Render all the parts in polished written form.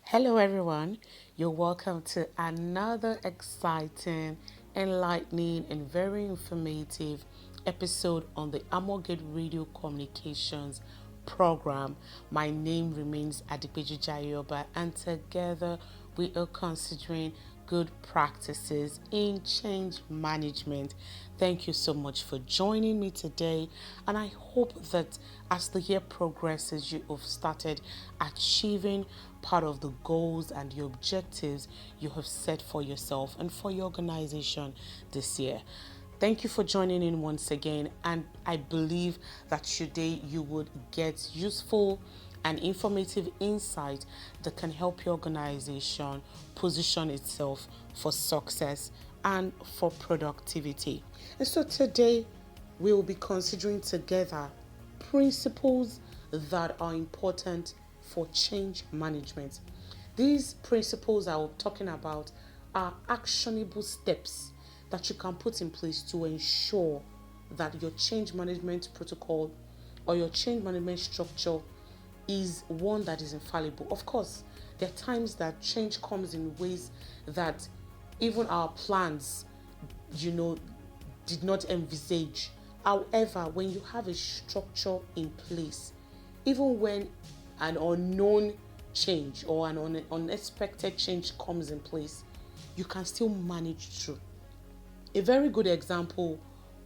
Hello, everyone. You're welcome to another exciting, enlightening, and very informative episode on the Amogate Radio Communications program. My name remains Adipeju Jayoba, and together we are considering good practices in change management. Thank you so much for joining me today, and I hope that as the year progresses, you have started achieving part of the goals and the objectives you have set for yourself and for your organization this year. Thank you for joining in once again, and I believe that today you would get useful and informative insight that can help your organization position itself for success and for productivity. And so today we will be considering together principles that are important for change management. These principles I am talking about are actionable steps that you can put in place to ensure that your change management protocol or your change management structure is one that is infallible. Of course, there are times that change comes in ways that even our plans, you know, did not envisage. However, when you have a structure in place, even when an unknown change or an unexpected change comes in place, you can still manage through. A very good example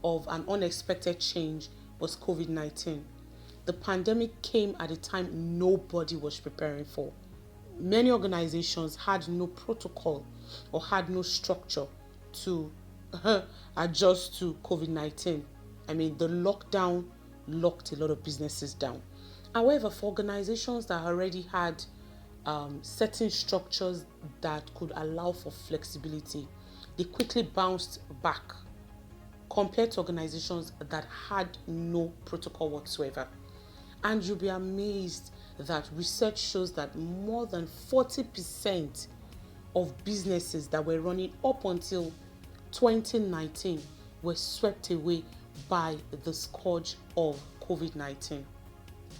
of an unexpected change was COVID-19. The pandemic came at a time nobody was preparing for. Many organizations had no protocol or had no structure to adjust to COVID-19. I mean, the lockdown locked a lot of businesses down. However, for organizations that already had certain structures that could allow for flexibility, they quickly bounced back compared to organizations that had no protocol whatsoever. And you'll be amazed that research shows that more than 40% of businesses that were running up until 2019 were swept away by the scourge of COVID-19.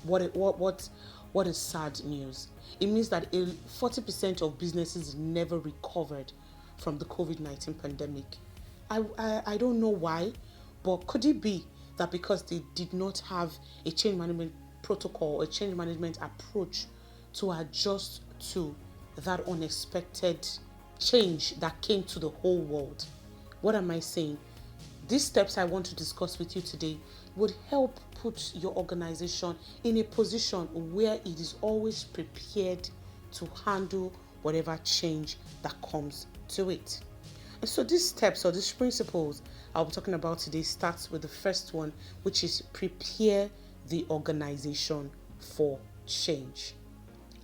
What is sad news? It means that 40% of businesses never recovered from the COVID-19 pandemic. I don't know why, but could it be that because they did not have a change management protocol, a change management approach to adjust to that unexpected change that came to the whole world? What am I saying? These steps I want to discuss with you today would help put your organization in a position where it is always prepared to handle whatever change that comes to it. And so these steps or these principles I'll be talking about today starts with the first one, which is prepare the organization for change.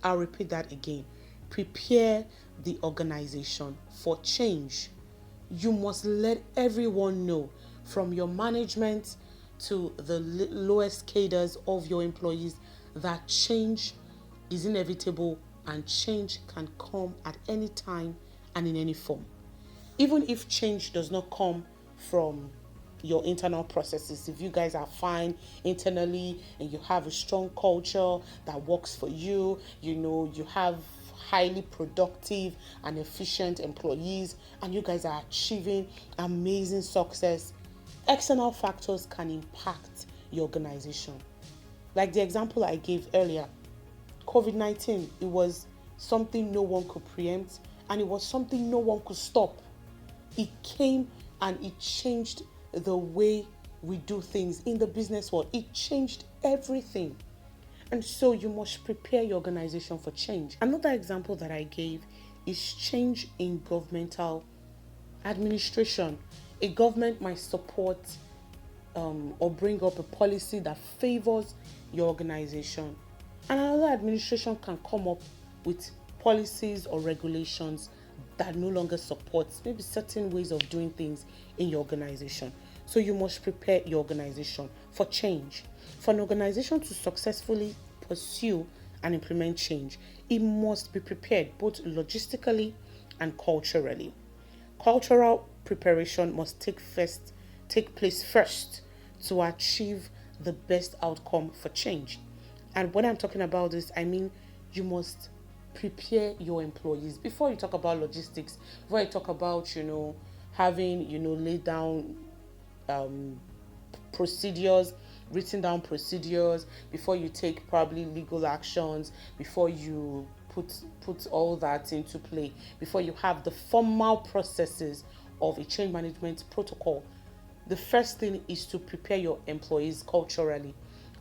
I'll repeat that again. Prepare the organization for change. You must let everyone know, from your management to the lowest cadres of your employees, that change is inevitable and change can come at any time and in any form. Even if change does not come from your internal processes, if you guys are fine internally and you have a strong culture that works for you, you have highly productive and efficient employees, and you guys are achieving amazing success, external factors can impact your organization. Like the example I gave earlier, COVID-19, it was something no one could preempt, and it was something no one could stop. It came and it changed the way we do things in the business world. It changed everything. And so you must prepare your organization for change. Another example that I gave is change in governmental administration. A government might support or bring up a policy that favors your organization. And another administration can come up with policies or regulations that no longer supports maybe certain ways of doing things in your organization. So you must prepare your organization for change. For an organization to successfully pursue and implement change, it must be prepared both logistically and culturally. Cultural preparation must take place first to achieve the best outcome for change. And when I'm talking about this, I mean you must prepare your employees before you talk about logistics, before you talk about, having, laid down um, procedures, written down procedures, before you take probably legal actions, before you put all that into play, before you have the formal processes of a change management protocol. The first thing is to prepare your employees culturally.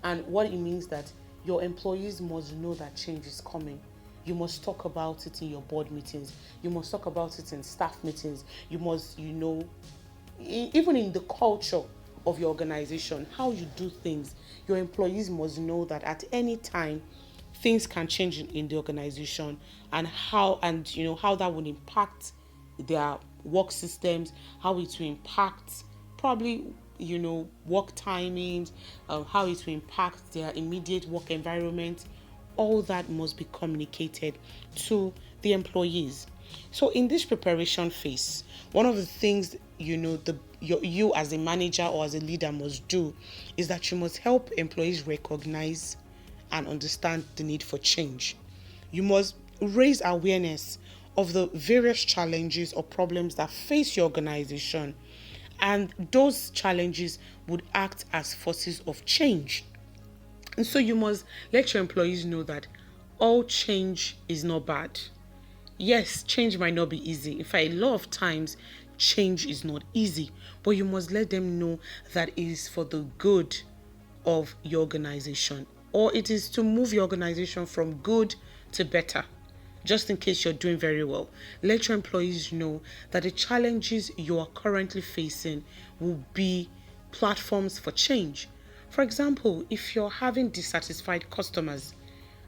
And what it means that your employees must know that change is coming. You must talk about it in your board meetings. You must talk about it in staff meetings. You must, even in the culture of your organization, how you do things, your employees must know that at any time things can change in the organization, and how that will impact their work systems, how it will impact probably work timings, how it will impact their immediate work environment. All that must be communicated to the employees. So in this preparation phase, one of the things you as a manager or as a leader must do is that you must help employees recognize and understand the need for change. You must raise awareness of the various challenges or problems that face your organization, and those challenges would act as forces of change. And so you must let your employees know that all change is not bad. Yes, change might not be easy. In fact, a lot of times, change is not easy, but you must let them know that it is for the good of your organization, or it is to move your organization from good to better. Just in case you're doing very well, let your employees know that the challenges you are currently facing will be platforms for change. For example, if you're having dissatisfied customers,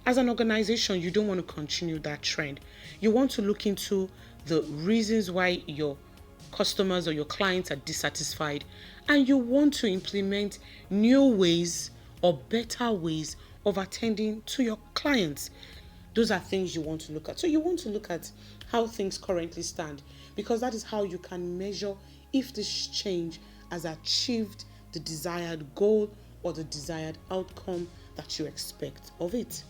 as an organization, you don't want to continue that trend. You want to look into the reasons why your customers or your clients are dissatisfied, and you want to implement new ways or better ways of attending to your clients. Those are things you want to look at. So you want to look at how things currently stand, because that is how you can measure if this change has achieved the desired goal or the desired outcome that you expect of it.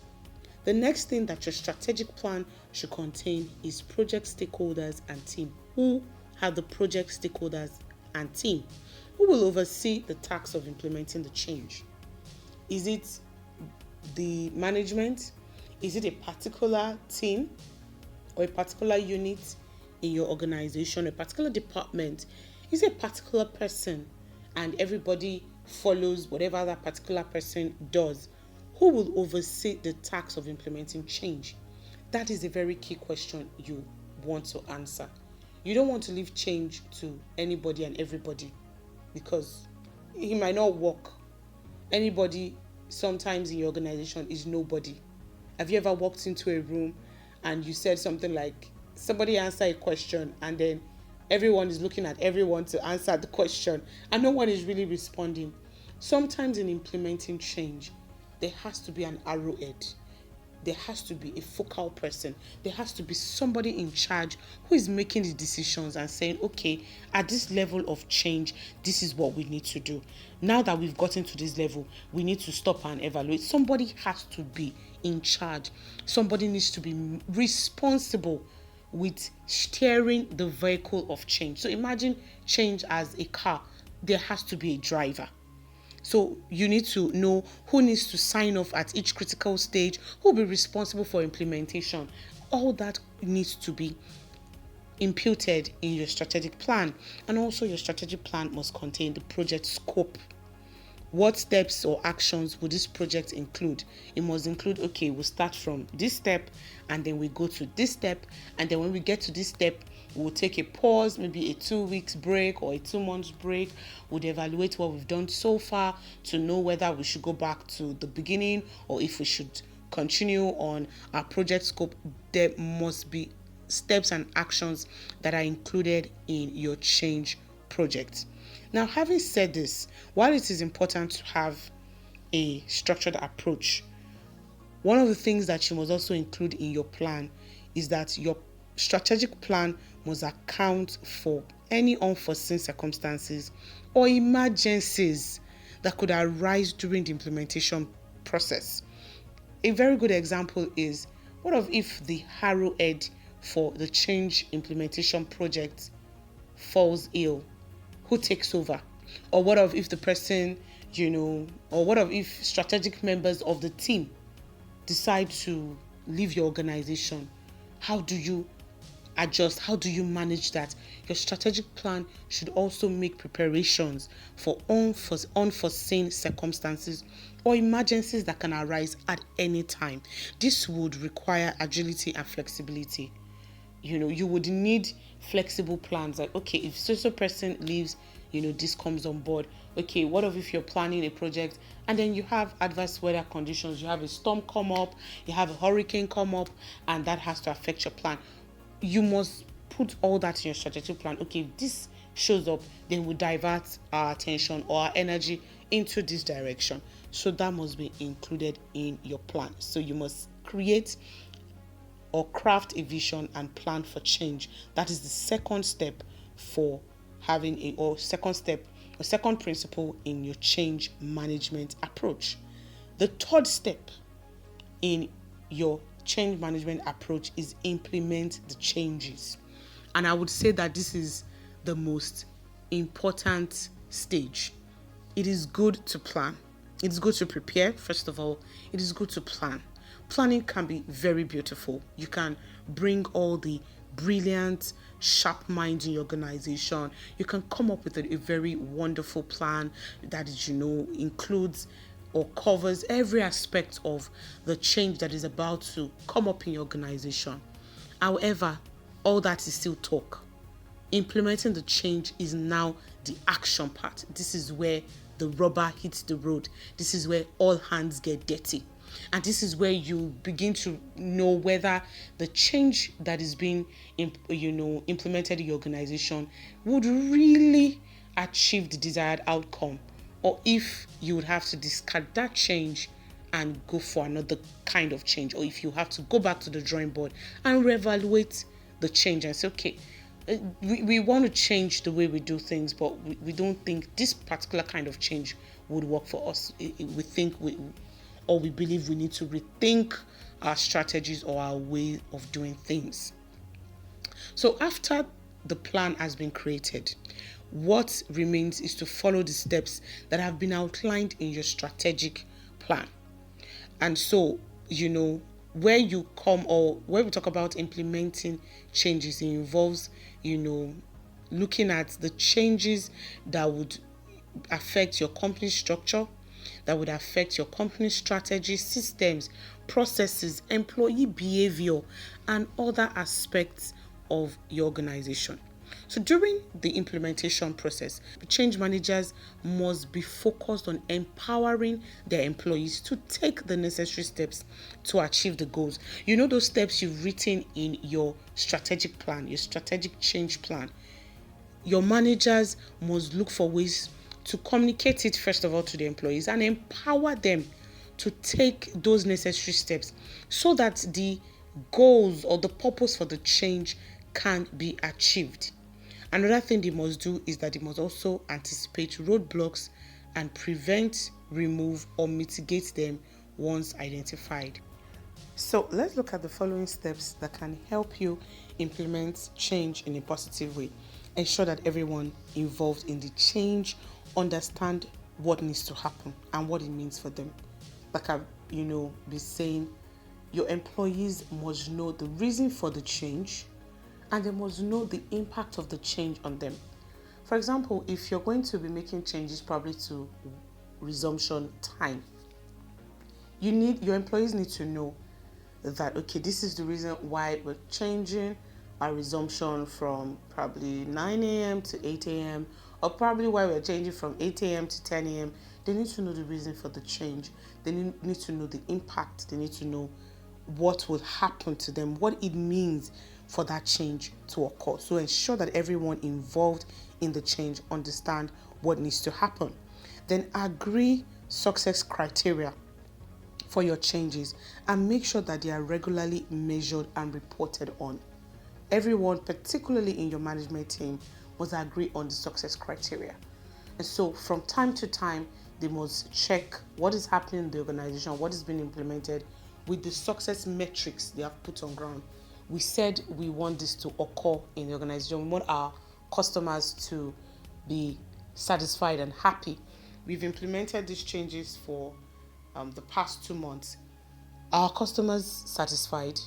The next thing that your strategic plan should contain is project stakeholders and team. Who are the project stakeholders and team? Who will oversee the task of implementing the change? Is it the management? Is it a particular team or a particular unit in your organization, a particular department? Is it a particular person and everybody follows whatever that particular person does? Who will oversee the task of implementing change? That is a very key question you want to answer. You don't want to leave change to anybody and everybody, because it might not work. Anybody sometimes in your organization is nobody. Have you ever walked into a room and you said something like, somebody answer a question, and then everyone is looking at everyone to answer the question and no one is really responding? Sometimes in implementing change, there has to be an arrowhead. There has to be a focal person. There has to be somebody in charge who is making the decisions and saying, okay, at this level of change, this is what we need to do. Now that we've gotten to this level, we need to stop and evaluate. Somebody has to be in charge. Somebody needs to be responsible with steering the vehicle of change. So imagine change as a car. There has to be a driver. So you need to know who needs to sign off at each critical stage, who will be responsible for implementation. All that needs to be imputed in your strategic plan. And also your strategic plan must contain the project scope. What steps or actions would this project include? It must include, okay, we'll start from this step and then we go to this step, and then when we get to this step, we'll take a pause, maybe a 2 weeks break or a 2 months break. We'll evaluate what we've done so far to know whether we should go back to the beginning or if we should continue on our project scope. There must be steps and actions that are included in your change project. Now, having said this, while it is important to have a structured approach, one of the things that you must also include in your plan is that your strategic plan must account for any unforeseen circumstances or emergencies that could arise during the implementation process. A very good example is What if the arrowhead for the change implementation project falls ill? Who takes over? Or what if the person, or what if strategic members of the team decide to leave your organization? How do you adjust? How do you manage that? Your strategic plan should also make preparations for unforeseen circumstances or emergencies that can arise at any time. This would require agility and flexibility. You would need flexible plans, like, okay, if so person leaves, this comes on board. Okay, what if you're planning a project and then you have adverse weather conditions, you have a storm come up, you have a hurricane come up, and that has to affect your plan? You must put all that in your strategic plan. Okay, if this shows up, then we'll divert our attention or our energy into this direction. So that must be included in your plan. So you must create or craft a vision and plan for change. That is the second step for having second principle in your change management approach. The third step in your change management approach is implement the changes. And I would say that this is the most important stage. It is good to plan. It is good to prepare. First of all, it is good to plan. Planning can be very beautiful. You can bring all the brilliant, sharp minds in your organization. You can come up with a very wonderful plan that includes or covers every aspect of the change that is about to come up in your organization. However, all that is still talk. Implementing the change is now the action part. This is where the rubber hits the road. This is where all hands get dirty. And this is where you begin to know whether the change that is being implemented in your organization would really achieve the desired outcome, or if you would have to discard that change and go for another kind of change, or if you have to go back to the drawing board and reevaluate the change and say, okay, we want to change the way we do things, but we don't think this particular kind of change would work for us. We believe we need to rethink our strategies or our way of doing things. So after the plan has been created, what remains is to follow the steps that have been outlined in your strategic plan. And so, where you come, or where we talk about implementing changes, it involves, looking at the changes that would affect your company structure, that would affect your company strategy, systems, processes, employee behavior, and other aspects of your organization. So during the implementation process, change managers must be focused on empowering their employees to take the necessary steps to achieve the goals. Those steps you've written in your strategic plan, your strategic change plan. Your managers must look for ways to communicate it, first of all, to the employees and empower them to take those necessary steps so that the goals or the purpose for the change can be achieved. Another thing they must do is that they must also anticipate roadblocks and prevent, remove, or mitigate them once identified. So let's look at the following steps that can help you implement change in a positive way. Ensure that everyone involved in the change understand what needs to happen and what it means for them. Like I've, been saying, your employees must know the reason for the change, and they must know the impact of the change on them. For example, if you're going to be making changes probably to resumption time, your employees need to know that, okay, this is the reason why we're changing our resumption from probably 9 a.m. to 8 a.m. or probably why we're changing from 8 a.m. to 10 a.m. They need to know the reason for the change. They need to know the impact. They need to know what will happen to them, what it means for that change to occur. So ensure that everyone involved in the change understand what needs to happen. Then agree success criteria for your changes and make sure that they are regularly measured and reported on. Everyone, particularly in your management team, must agree on the success criteria. And so from time to time, they must check what is happening in the organization, what is being implemented, with the success metrics they have put on ground. We said we want this to occur in the organization. We want our customers to be satisfied and happy. We've implemented these changes for the past 2 months. Are customers satisfied,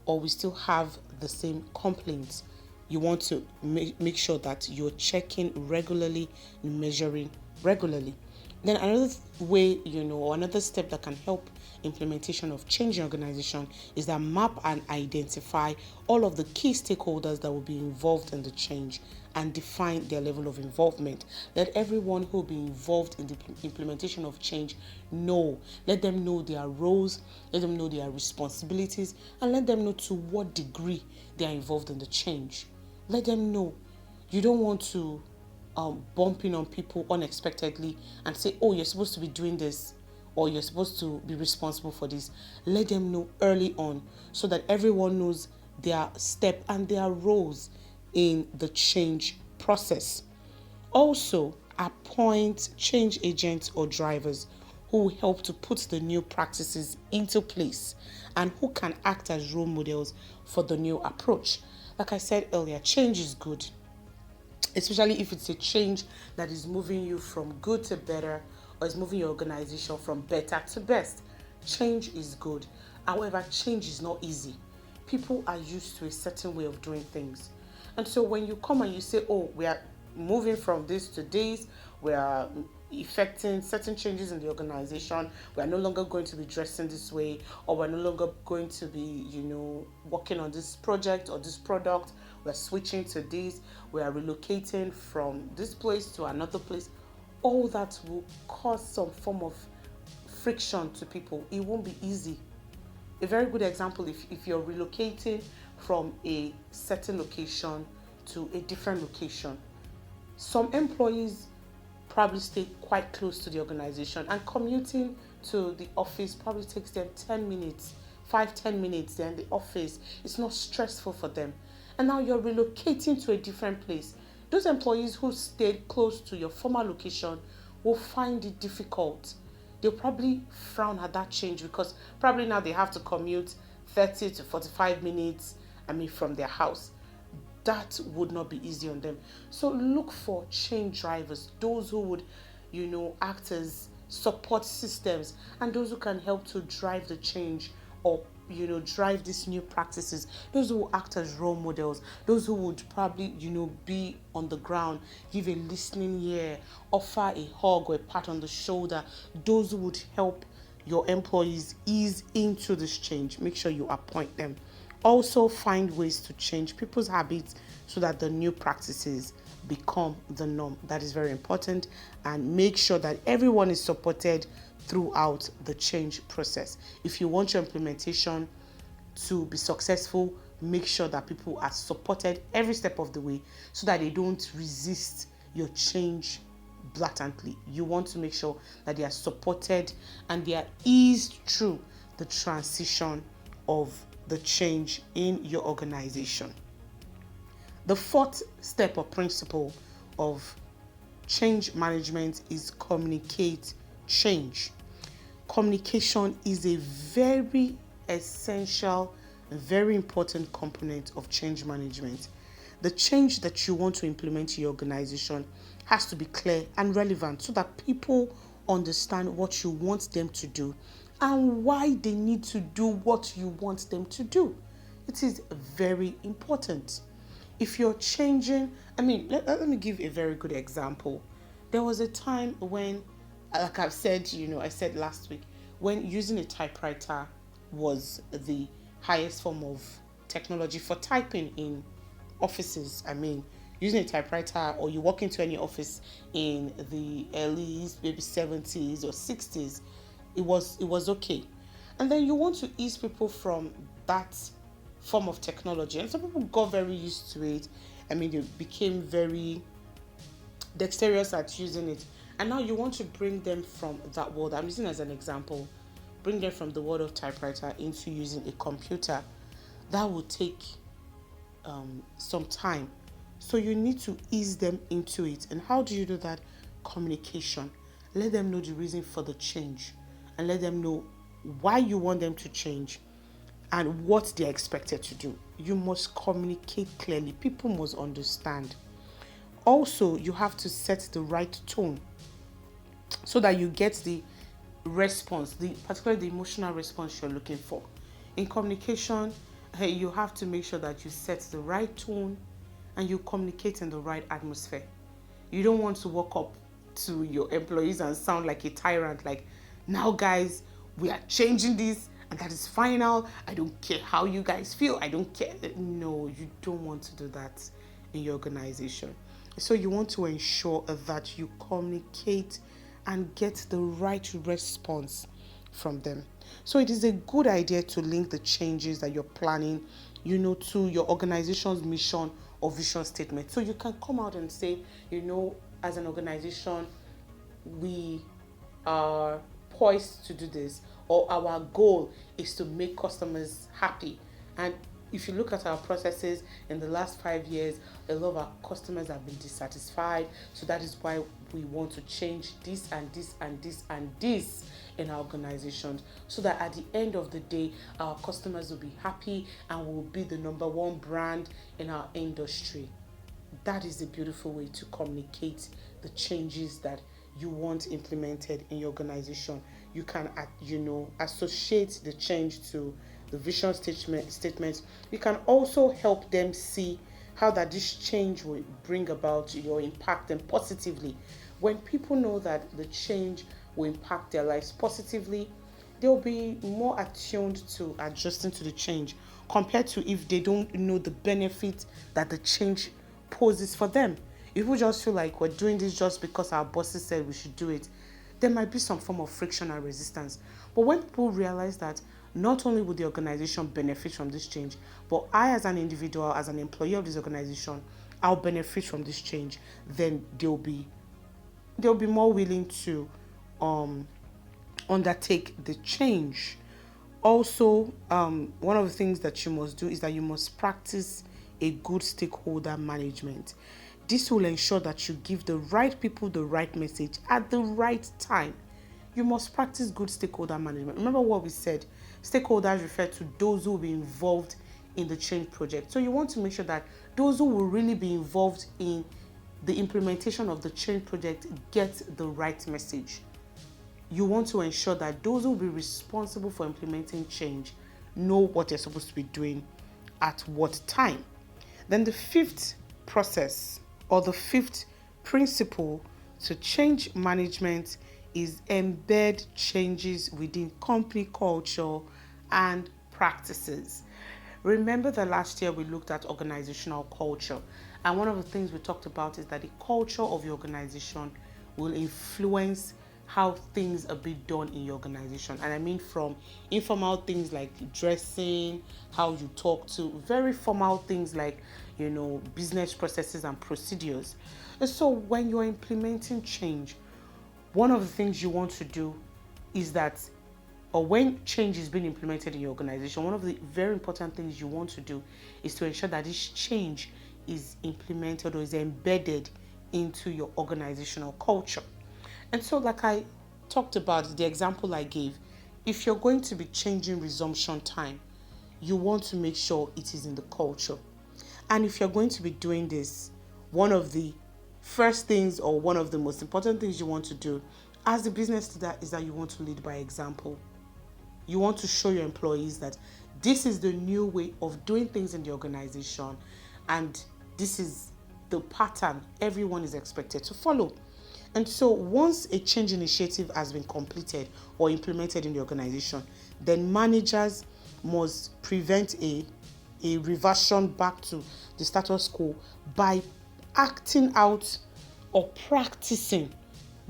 or we still have the same complaints? You want to make sure that you're checking regularly, measuring regularly. Then another way, or another step that can help implementation of change in organization is that map and identify all of the key stakeholders that will be involved in the change and define their level of involvement. Let everyone who will be involved in the implementation of change know. Let them know their roles, let them know their responsibilities, and let them know to what degree they are involved in the change. Let them know. You don't want to bump in on people unexpectedly and say, oh, you're supposed to be doing this, or you're supposed to be responsible for this. Let them know early on so that everyone knows their step and their roles in the change process. Also, appoint change agents or drivers who will help to put the new practices into place and who can act as role models for the new approach. Like I said earlier, change is good, especially if it's a change that is moving you from good to better, or is moving your organization from better to best. Change is good. However, change is not easy. People are used to a certain way of doing things. And so when you come and you say, oh, we are moving from this to this, we are effecting certain changes in the organization, we are no longer going to be dressing this way, or we're no longer going to be, working on this project or this product, we're switching to this, we are relocating from this place to another place, all that will cause some form of friction to people. It won't be easy. A very good example, if you're relocating from a certain location to a different location, some employees probably stay quite close to the organization, and commuting to the office probably takes them 10 minutes, 5-10 minutes. They're in the office. It's not stressful for them. And now you're relocating to a different place. Those employees who stayed close to your former location will find it difficult. They'll probably frown at that change because probably now they have to commute 30 to 45 minutes, from their house. That would not be easy on them. So look for change drivers, those who would, act as support systems, and those who can help to drive the change, or drive these new practices. Those who will act as role models, those who would probably be on the ground, give a listening ear, offer a hug or a pat on the shoulder. Those who would help your employees ease into this change. Make sure you appoint them. Also, find ways to change people's habits so that the new practices become the norm. That is very important. And make sure that everyone is supported throughout the change process. If you want your implementation to be successful, make sure that people are supported every step of the way so that they don't resist your change blatantly. You want to make sure that they are supported and they are eased through the transition of the change in your organization. The fourth step or principle of change management is communicate change. Communication is a very essential, very important component of change management. The change that you want to implement in your organization has to be clear and relevant so that people understand what you want them to do and why they need to do what you want them to do. It is very important. If you're changing, let me give a very good example. There was a time when, like I've said, I said last week, when using a typewriter was the highest form of technology for typing in offices. Using a typewriter, or you walk into any office in the early maybe 70s or 60s, it was okay. And then you want to ease people from that form of technology, and some people got very used to it. They became very dexterous at using it, and now you want to bring them from that world. I'm using as an example, bring them from the world of typewriter into using a computer. That will take some time, so you need to ease them into it. And how do you do that? Communication. Let them know the reason for the change, and let them know why you want them to change, and what they're expected to do. You must communicate clearly. People must understand. Also, you have to set the right tone so that you get the response, particularly the emotional response you're looking for. In communication, you have to make sure that you set the right tone and you communicate in the right atmosphere. You don't want to walk up to your employees and sound like a tyrant, like, now guys, we are changing this and that is final. I don't care how you guys feel. I don't care. No, you don't want to do that in your organization. So you want to ensure that you communicate and get the right response from them. So it is a good idea to link the changes that you're planning, to your organization's mission or vision statement. So you can come out and say, as an organization, we are poised to do this, or our goal is to make customers happy. And if you look at our processes in the last 5 years, a lot of our customers have been dissatisfied. So that is why we want to change this and this and this and this in our organizations, so that at the end of the day, our customers will be happy and will be the number one brand in our industry. That is a beautiful way to communicate the changes that you want implemented in your organization. You can, associate the change to the vision statements. You can also help them see how that this change will bring about your impact them positively. When people know that the change will impact their lives positively, they'll be more attuned to adjusting to the change compared to if they don't know the benefit that the change poses for them. If we just feel like we're doing this just because our bosses said we should do it, there might be some form of friction and resistance. But when people realize that not only will the organization benefit from this change, but I as an individual, as an employee of this organization, I'll benefit from this change, then they'll be more willing to undertake the change. Also, one of the things that you must do is that you must practice a good stakeholder management. This will ensure that you give the right people the right message at the right time. You must practice good stakeholder management. Remember what we said, stakeholders refer to those who will be involved in the change project. So you want to make sure that those who will really be involved in the implementation of the change project get the right message. You want to ensure that those who will be responsible for implementing change know what they're supposed to be doing at what time. Then the fifth process, or the fifth principle to change management, is embed changes within company culture and practices. Remember that last year we looked at organizational culture, and one of the things we talked about is that the culture of your organization will influence how things are being done in your organization. And I mean from informal things like dressing, how you talk, to very formal things like, business processes and procedures. And so when you're implementing change, one of the things you want to do is that, or when change is being implemented in your organization, one of the very important things you want to do is to ensure that this change is implemented or is embedded into your organizational culture. And so, like I talked about, the example I gave, if you're going to be changing resumption time, you want to make sure it is in the culture. And if you're going to be doing this, one of the first things, or one of the most important things you want to do as the business leader, is that you want to lead by example. You want to show your employees that this is the new way of doing things in the organization, and this is the pattern everyone is expected to follow. And so once a change initiative has been completed or implemented in the organization, then managers must prevent a reversion back to the status quo by acting out or practicing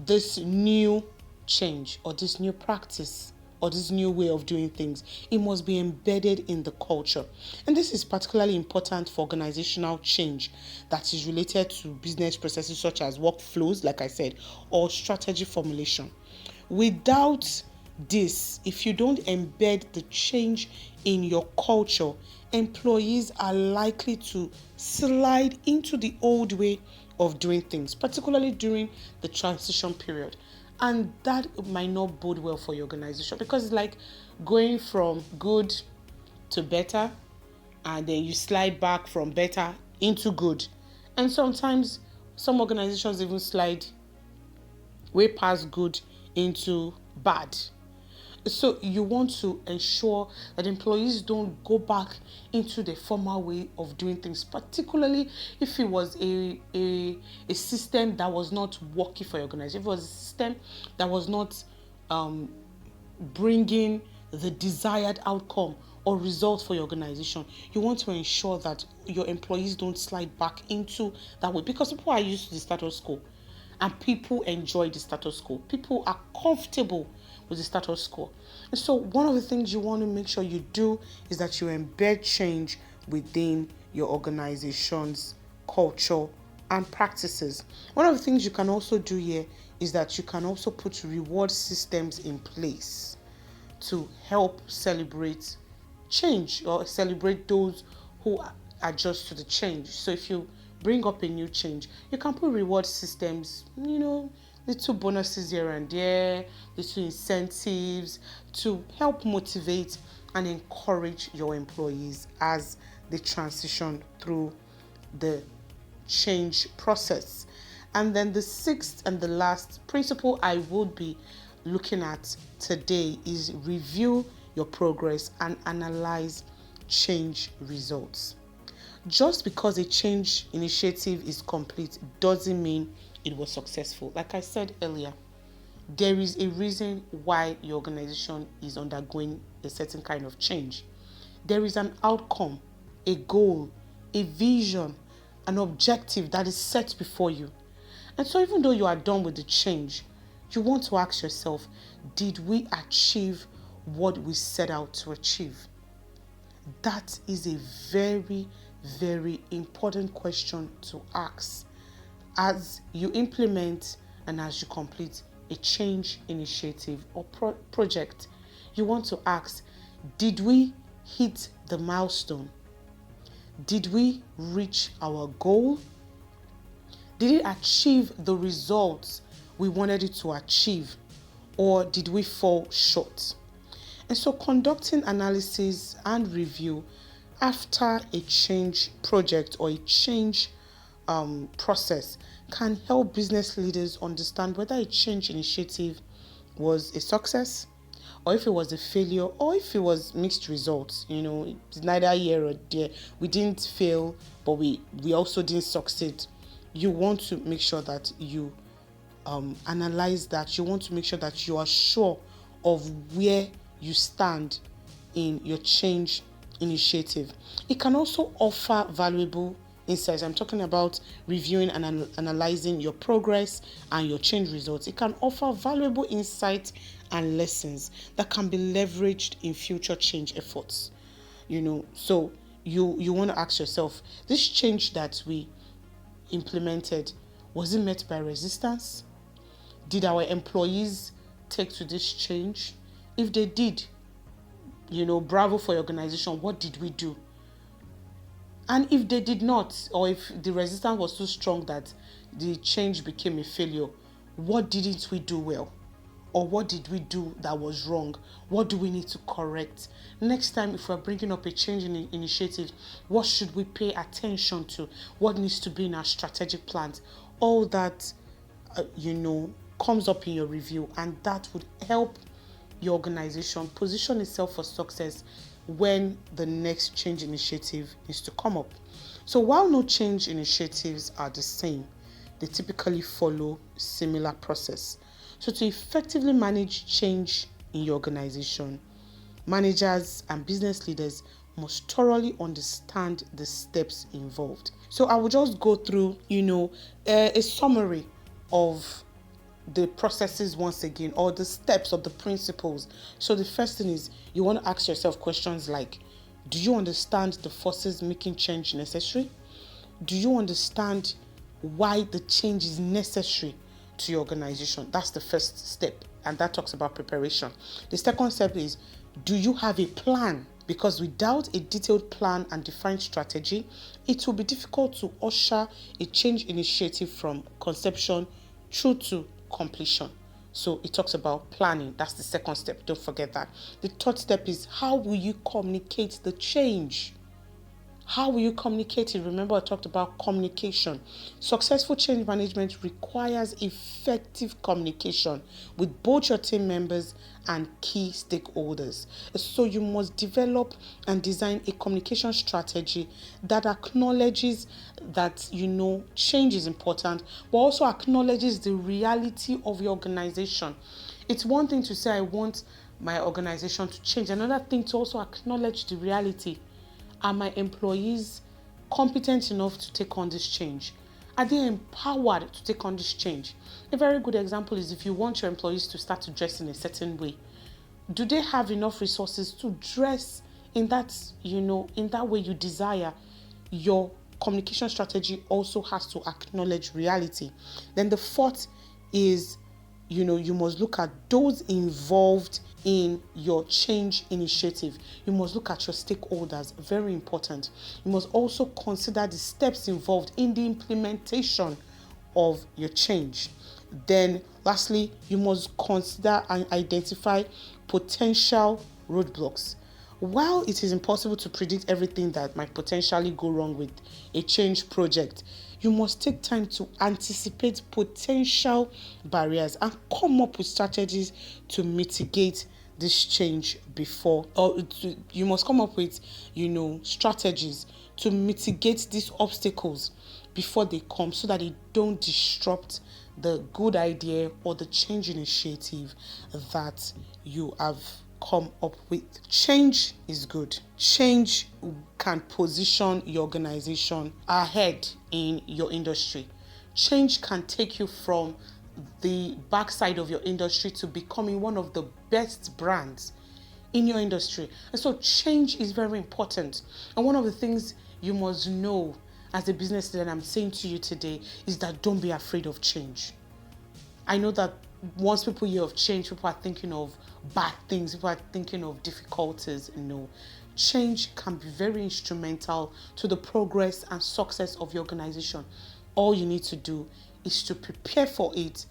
this new change or this new practice or this new way of doing things. It must be embedded in the culture. And this is particularly important for organizational change that is related to business processes such as workflows, like I said, or strategy formulation. Without this, if you don't embed the change in your culture, employees are likely to slide into the old way of doing things, particularly during the transition period. And that might not bode well for your organization, because it's like going from good to better, and then you slide back from better into good. And sometimes some organizations even slide way past good into bad. So you want to ensure that employees don't go back into the former way of doing things, particularly if it was a system that was not working for your organization. If it was a system that was not bringing the desired outcome or result for your organization, you want to ensure that your employees don't slide back into that way, because people are used to the status quo and people enjoy the status quo. People are comfortable with the status quo. And so one of the things you want to make sure you do is that you embed change within your organization's culture and practices. One of the things you can also do here is that you can also put reward systems in place to help celebrate change or celebrate those who adjust to the change. So if you bring up a new change, you can put reward systems, little bonuses here and there, little incentives to help motivate and encourage your employees as they transition through the change process. And then the sixth and the last principle I would be looking at today is review your progress and analyze change results. Just because a change initiative is complete doesn't mean it was successful. Like I said earlier, there is a reason why your organization is undergoing a certain kind of change. There is an outcome, a goal, a vision, an objective that is set before you. And so even though you are done with the change, you want to ask yourself, did we achieve what we set out to achieve? That is a very, very important question to ask as you implement and as you complete a change initiative or project. You want to ask, did we hit the milestone? Did we reach our goal? Did it achieve the results we wanted it to achieve, or did we fall short? And so conducting analysis and review after a change project or a change process can help business leaders understand whether a change initiative was a success, or if it was a failure, or if it was mixed results. It's neither here or there. We didn't fail, but we also didn't succeed. You want to make sure that you analyze that. You want to make sure that you are sure of where you stand in your change initiative. It can also offer valuable insights. I'm talking about reviewing and analyzing your progress and your change results. It can offer valuable insights and lessons that can be leveraged in future change efforts. So you want to ask yourself, this change that we implemented, was it met by resistance? Did our employees take to this change? If they did, bravo for your organization. What did we do? And if they did not, or if the resistance was so strong that the change became a failure, what didn't we do well? Or what did we do that was wrong? What do we need to correct? Next time, if we're bringing up a change in initiative, what should we pay attention to? What needs to be in our strategic plans? All that, comes up in your review, and that would help your organization position itself for success when the next change initiative is to come up. So while no change initiatives are the same, they typically follow similar process. So to effectively manage change in your organization, managers and business leaders must thoroughly understand the steps involved. So I will just go through, a summary of the processes once again, or the steps of the principles. So the first thing is, you want to ask yourself questions like, do you understand the forces making change necessary? Do you understand why the change is necessary to your organization? That's the first step, and that talks about preparation. The second step is, do you have a plan? Because without a detailed plan and defined strategy, it will be difficult to usher a change initiative from conception through to completion. So it talks about planning. That's the second step. Don't forget that. The third step is, how will you communicate the change? How will you communicate it? Remember, I talked about communication. Successful change management requires effective communication with both your team members and key stakeholders. So you must develop and design a communication strategy that acknowledges that, change is important, but also acknowledges the reality of your organization. It's one thing to say, I want my organization to change. Another thing to also acknowledge the reality. Are my employees competent enough to take on this change? Are they empowered to take on this change? A very good example is, if you want your employees to start to dress in a certain way, do they have enough resources to dress in that, in that way you desire? Your communication strategy also has to acknowledge reality. Then the fourth is, you must look at those involved in your change initiative. You must look at your stakeholders, very important. You must also consider the steps involved in the implementation of your change. Then lastly, you must consider and identify potential roadblocks. While it is impossible to predict everything that might potentially go wrong with a change project, you must take time to anticipate potential barriers and come up with strategies to mitigate this change you must come up with, strategies to mitigate these obstacles before they come, so that they don't disrupt the good idea or the change initiative that you have come up with. Change is good. Change can position your organization ahead in your industry. Change can take you from the backside of your industry to becoming one of the best brands in your industry. And so change is very important. And one of the things you must know as a business leader, I'm saying to you today, is that don't be afraid of change. I know that once people hear of change, people are thinking of bad things, people are thinking of difficulties. No, change can be very instrumental to the progress and success of your organization. All you need to do is to prepare for it,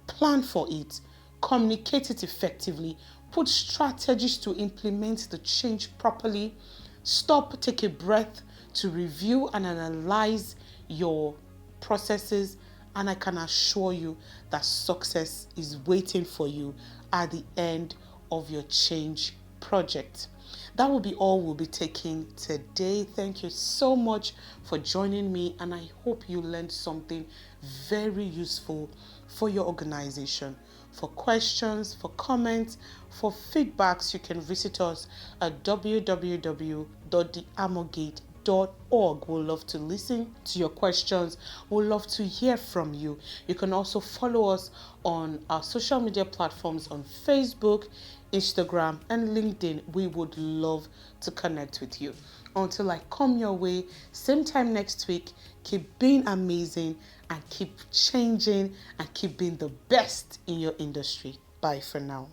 plan for it, communicate it effectively, put strategies to implement the change properly, stop, take a breath to review and analyze your processes, and I can assure you that success is waiting for you at the end of your change project. That will be all we'll be taking today. Thank you so much for joining me, and I hope you learned something very useful for your organization. For questions, for comments, for feedbacks, you can visit us at www.theamogate.org. We'll love to listen to your questions. We'll love to hear from you. You can also follow us on our social media platforms on Facebook, Instagram, and LinkedIn. We would love to connect with you. Until I come your way, same time next week, keep being amazing and keep changing and keep being the best in your industry. Bye for now.